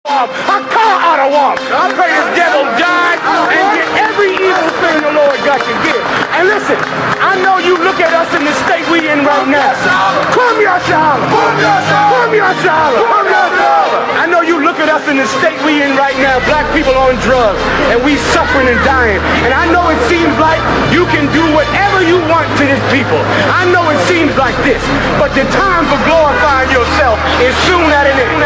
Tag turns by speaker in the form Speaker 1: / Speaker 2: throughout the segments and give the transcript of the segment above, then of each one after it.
Speaker 1: A car ought to walk. I pray this devil die and get every evil thing the Lord got to give. And listen, I know you look at us in the state we in right now. Come here, SHALAM. Come here, SHALAM. I know you look at us in the state we in right now. Black people on drugs, and we suffering and dying. And I know it seems like you can do whatever you want to this people. I know it seems like this, but the time for glorifying yourself is soon at an end.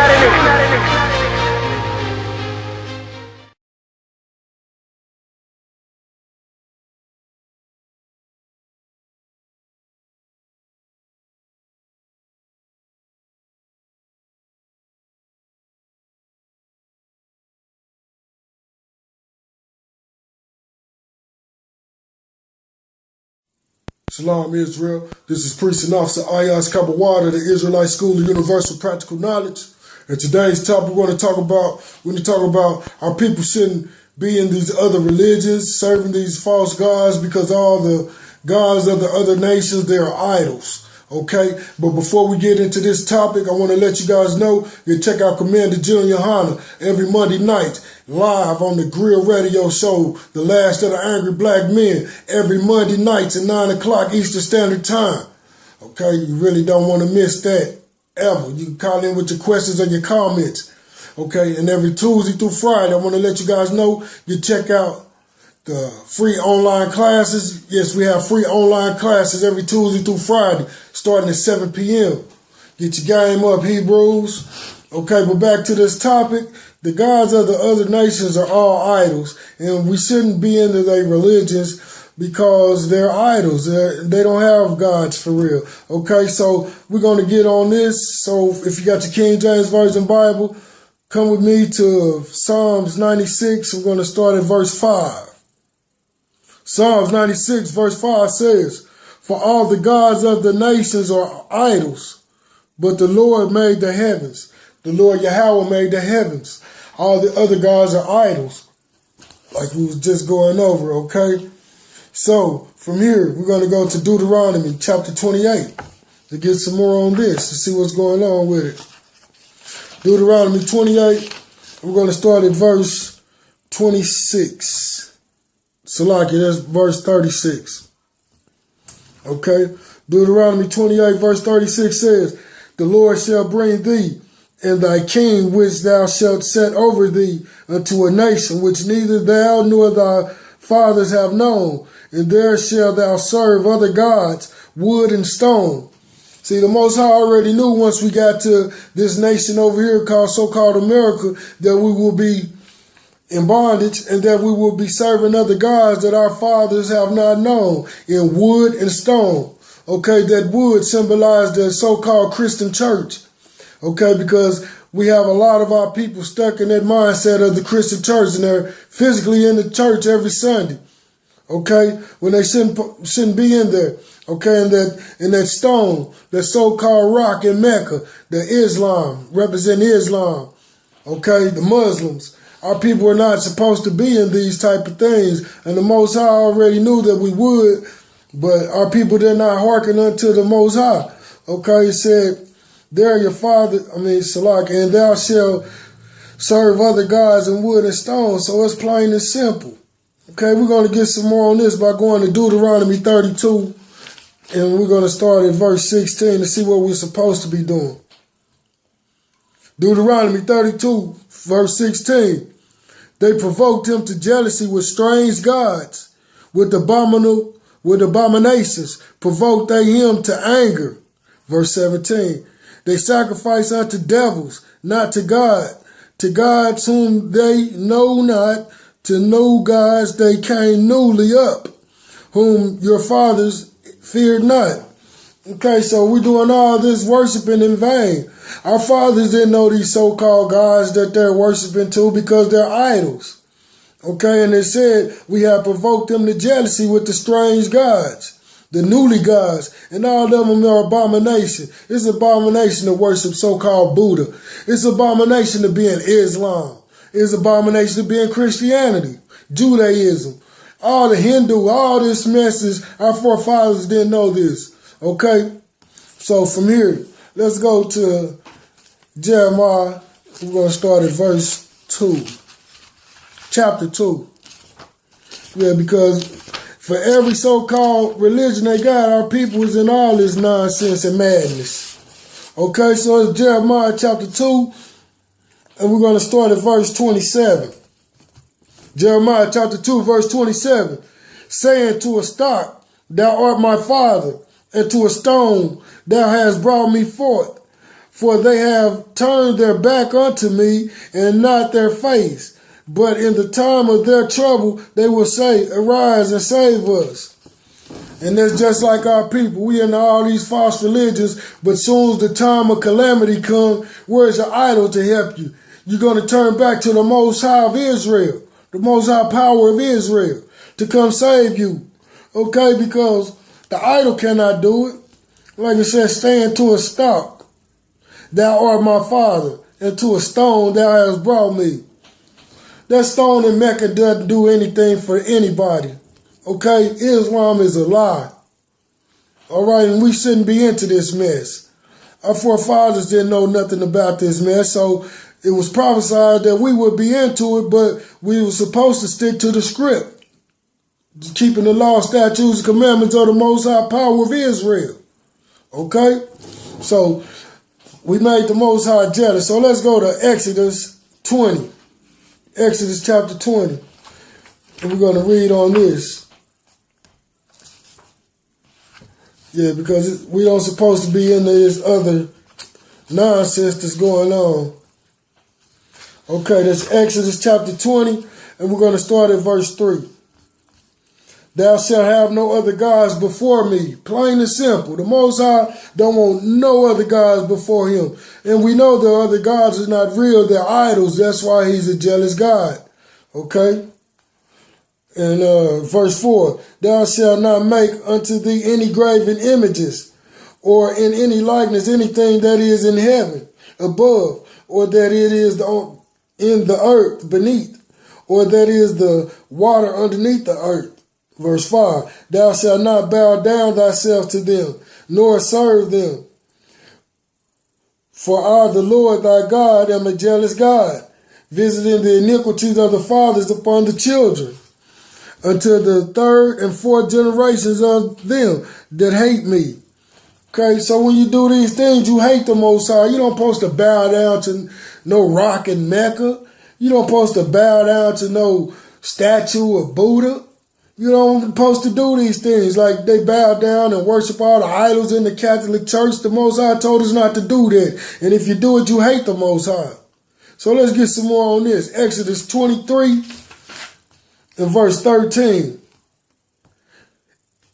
Speaker 2: Shalom, Israel. This is Priest and Officer I.S.U.P.K, the Israelite School of Universal Practical Knowledge. And today's topic we're going to talk about our people shouldn't be in these other religions, serving these false gods, because all the gods of the other nations, they are idols. Okay, but before we get into this topic, I want to let you guys know you check out Commander GEN.YAHANNA every Monday night live on the Grill Radio Show, The Last of the Angry Black Men, every Monday nights at 9 o'clock Eastern Standard Time. Okay, you really don't want to miss that ever. You can call in with your questions and your comments. Okay, and every Tuesday through Friday, I want to let you guys know you check out the free online classes. Yes, we have free online classes every Tuesday through Friday, starting at 7 p.m. Get your game up, Hebrews. Okay, but back to this topic. The gods of the other nations are all idols, and we shouldn't be into their religions because they're idols. They don't have gods for real. Okay, so we're going to get on this. So if you got your King James Version Bible, come with me to Psalms 96. We're going to start at verse 5. Psalms 96 verse 5 says, "For all the gods of the nations are idols, but the Lord made the heavens." The Lord Yahweh made the heavens. All the other gods are idols, like we was just going over, okay? So from here, we're going to go to Deuteronomy chapter 28 to get some more on this, to see what's going on with it. Deuteronomy 28, we're going to start at verse 26. Salaki, that's verse 36. Okay? Deuteronomy 28, verse 36 says, "The Lord shall bring thee and thy king, which thou shalt set over thee, unto a nation which neither thou nor thy fathers have known, and there shalt thou serve other gods, wood and stone." See, the Most High already knew once we got to this nation over here called so-called America that we will be in bondage, and that we will be serving other gods that our fathers have not known, in wood and stone. Okay, that wood symbolized the so-called Christian church. Okay, because we have a lot of our people stuck in that mindset of the Christian church, and they're physically in the church every Sunday. Okay, when they shouldn't be in there. Okay, and that stone, that so-called rock in Mecca, the Islam, represent Islam. Okay, the Muslims. Our people are not supposed to be in these type of things. And the Most High already knew that we would, but our people did not hearken unto the Most High. Okay, it said, "There your father," Salak, "and thou shalt serve other gods in wood and stone." So it's plain and simple. Okay, we're going to get some more on this by going to Deuteronomy 32. And we're going to start at verse 16 to see what we're supposed to be doing. Deuteronomy 32, verse 16. "They provoked him to jealousy with strange gods, with abominations provoked they him to anger." Verse 17. "They sacrifice unto devils, not to God, to gods whom they know not, to new gods they came newly up, whom your fathers feared not." Okay, so we're doing all this worshiping in vain. Our fathers didn't know these so-called gods that they're worshiping too, because they're idols. Okay, and it said we have provoked them to jealousy with the strange gods, the newly gods, and all of them are abomination. It's abomination to worship so-called Buddha. It's abomination to be in Islam. It's abomination to be in Christianity, Judaism, all the Hindu, all this message. Our forefathers didn't know this. Okay, so from here, let's go to Jeremiah We're going to start at verse 2. Chapter 2. Yeah, because for every so-called religion they got, our people is in all this nonsense and madness. Okay, so it's Jeremiah chapter 2, and we're going to start at verse 27. Jeremiah chapter 2, verse 27. Saying to a stock, thou art my father, and to a stone, thou hast brought me forth. For they have turned their back unto me, and not their face. But in the time of their trouble, they will say, arise and save us. And that's just like our people. We in all these false religions, but soon as the time of calamity comes, where's your idol to help you? You're going to turn back to the Most High of Israel, the Most High power of Israel, to come save you. Okay, because the idol cannot do it. Like it says, stand to a stock. Thou art my father, and to a stone thou hast brought me. That stone in Mecca doesn't do anything for anybody. Okay? Islam is a lie. All right? And we shouldn't be into this mess. Our forefathers didn't know nothing about this mess, so it was prophesied that we would be into it, but we were supposed to stick to the script, keeping the law, statutes, and commandments of the Most High power of Israel. Okay? So we made the Most High jealous. So let's go to Exodus 20. Exodus chapter 20. And we're going to read on this. Yeah, because we don't supposed to be into this other nonsense that's going on. Okay, that's Exodus chapter 20. And we're going to start at verse 3. Thou shalt have no other gods before me. Plain and simple. The Most High don't want no other gods before him. And we know the other gods are not real. They're idols. That's why he's a jealous God. Okay? And verse 4. Thou shalt not make unto thee any graven images, or in any likeness anything that is in heaven above, or that it is in the earth beneath, or that is the water underneath the earth. Verse 5, thou shalt not bow down thyself to them, nor serve them. For I, the Lord thy God, am a jealous God, visiting the iniquities of the fathers upon the children, until the third and fourth generations of them that hate me. Okay, so when you do these things, you hate the Most High. You don't supposed to bow down to no rock in Mecca. You don't supposed to bow down to no statue of Buddha. You don't supposed to do these things. Like they bow down and worship all the idols in the Catholic Church. The Most High told us not to do that. And if you do it, you hate the Most High. So let's get some more on this. Exodus 23 and verse 13.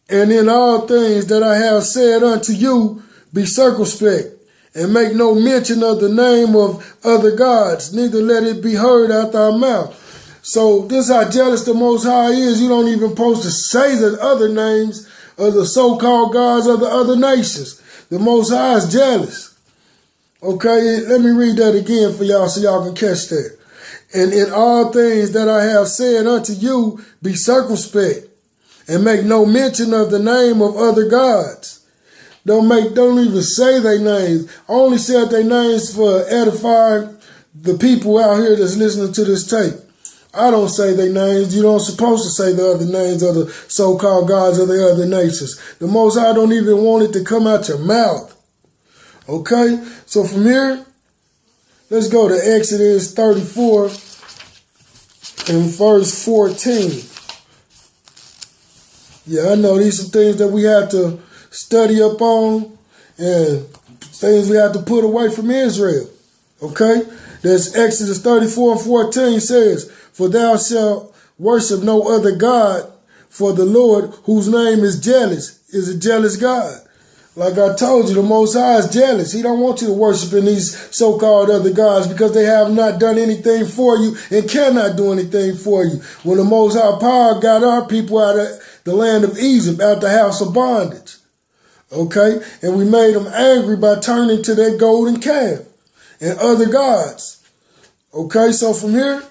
Speaker 2: And in all things that I have said unto you, be circumspect, and make no mention of the name of other gods, neither let it be heard out thy mouth. So this is how jealous the Most High is. You don't even supposed to say the other names of the so-called gods of the other nations. The Most High is jealous. Okay, let me read that again for y'all so y'all can catch that. And in all things that I have said unto you, be circumspect, and make no mention of the name of other gods. Don't even say their names. I only said their names for edifying the people out here that's listening to this tape. I don't say their names. You don't supposed to say the other names of the so-called gods of the other nations. The Most High don't even want it to come out your mouth. Okay? So from here, let's go to Exodus 34 and verse 14. Yeah, I know these are things that we have to study up on and things we have to put away from Israel. Okay? That's Exodus 34 and 14 says, for thou shalt worship no other God, for the Lord, whose name is jealous, is a jealous God. Like I told you, the Most High is jealous. He don't want you to worship in these so-called other gods because they have not done anything for you and cannot do anything for you. When the Most High power got our people out of the land of Egypt, out the house of bondage. Okay? And we made them angry by turning to their golden calf and other gods. Okay? So from here,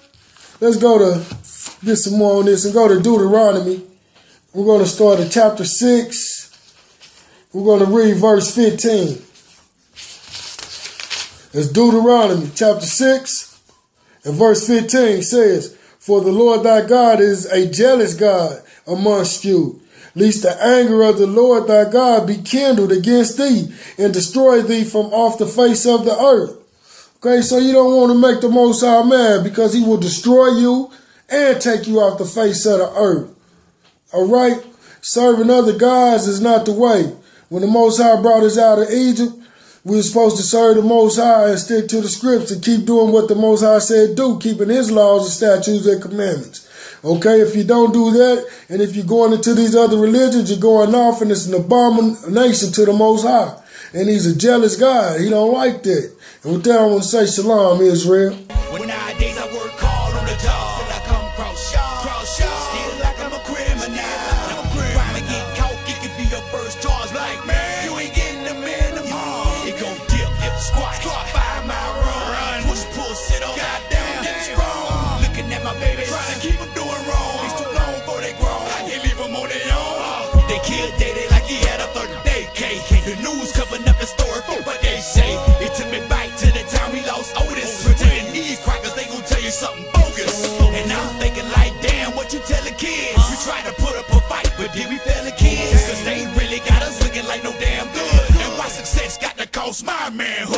Speaker 2: let's go to get some more on this and go to Deuteronomy. We're going to start at chapter 6. We're going to read verse 15. It's Deuteronomy chapter 6 and verse 15 says, "For the Lord thy God is a jealous God amongst you, lest the anger of the Lord thy God be kindled against thee and destroy thee from off the face of the earth." Okay, so you don't want to make the Most High mad because he will destroy you and take you off the face of the earth. All right? Serving other gods is not the way. When the Most High brought us out of Egypt, we were supposed to serve the Most High and stick to the scripts and keep doing what the Most High said do, keeping his laws and statutes and commandments. Okay, if you don't do that, and if you're going into these other religions, you're going off, and it's an abomination to the Most High. And he's a jealous God. He don't like that. And with that, I want to say shalom, Israel.
Speaker 3: When nowadays I work hard on the job, till I come across y'all, still like I'm a criminal. Crime to get caught, it could be your first charge. Like, man, you ain't getting the man to me. It gon' dip, squat, 5-mile run, push, pull, sit on, goddamn, strong. Looking at my baby, trying to keep them doing wrong. It's too long before they grow, I can't leave them on their own. They killed Daddy like he had a 30-day case. The news covering up the story for what they say. It took me back to the time we lost Otis. Pretending these crackers, they gon' tell you something bogus. And I'm thinking like, damn, what you tellin' kids? We try to put up a fight, but did we fail the kids? Cause they really got us looking like no damn good. And why success got to cost my manhood?